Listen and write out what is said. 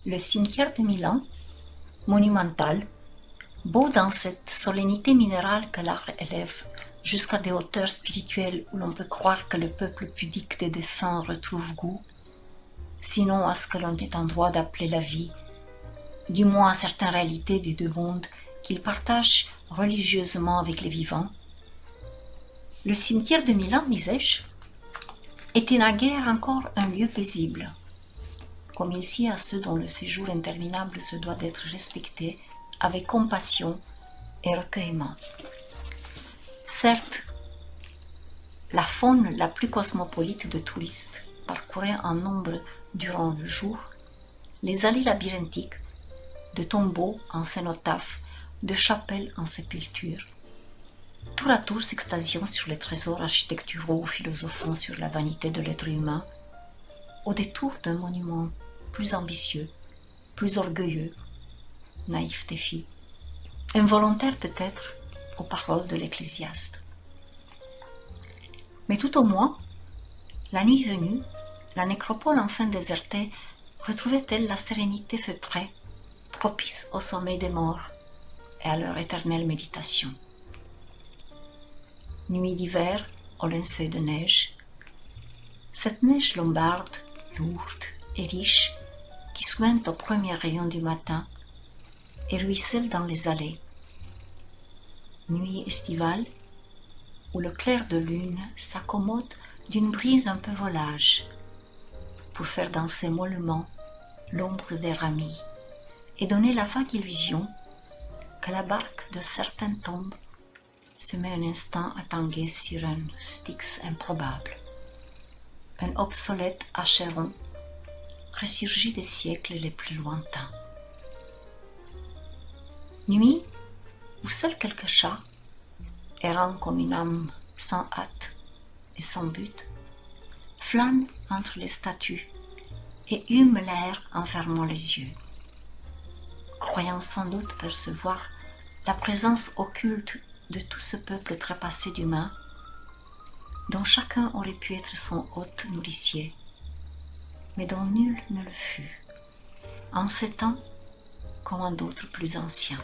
Le cimetière de Milan, monumental, beau dans cette solennité minérale que l'art élève jusqu'à des hauteurs spirituelles où l'on peut croire que le peuple pudique des défunts retrouve goût, sinon à ce que l'on est en droit d'appeler la vie, du moins à certaines réalités des deux mondes qu'il partage religieusement avec les vivants. Le cimetière de Milan, disais-je, était naguère encore un lieu paisible, comme il sied à ceux dont le séjour interminable se doit d'être respecté avec compassion et recueillement. Certes, la faune la plus cosmopolite de touristes parcourait en nombre durant le jour les allées labyrinthiques de tombeaux en cénotaphes, de chapelles en sépultures, tour à tour s'extasiant sur les trésors architecturaux ou philosophant sur la vanité de l'être humain, au détour d'un monument plus ambitieux, plus orgueilleux, naïf défi, involontaire peut-être aux paroles de l'ecclésiaste. Mais tout au moins, la nuit venue, la nécropole enfin désertée retrouvait-elle la sérénité feutrée, propice au sommeil des morts et à leur éternelle méditation. Nuit d'hiver au linceul de neige, cette neige lombarde, lourde et riche, qui suinte aux premiers rayons du matin et ruisselle dans les allées. Nuit estivale, où le clair de lune s'accommode d'une brise un peu volage, pour faire danser mollement l'ombre des ramis et donner la vague illusion que la barque de certaines tombes se met un instant à tanguer sur un Styx improbable, un obsolète achéron ressurgi des siècles les plus lointains. Nuit où seuls quelques chats, errant comme une âme sans hâte et sans but, flânent entre les statues et hument l'air en fermant les yeux, croyant sans doute percevoir la présence occulte de tout ce peuple trépassé d'humains, dont chacun aurait pu être son hôte nourricier, mais dont nul ne le fut, en ces temps comme en d'autres plus anciens.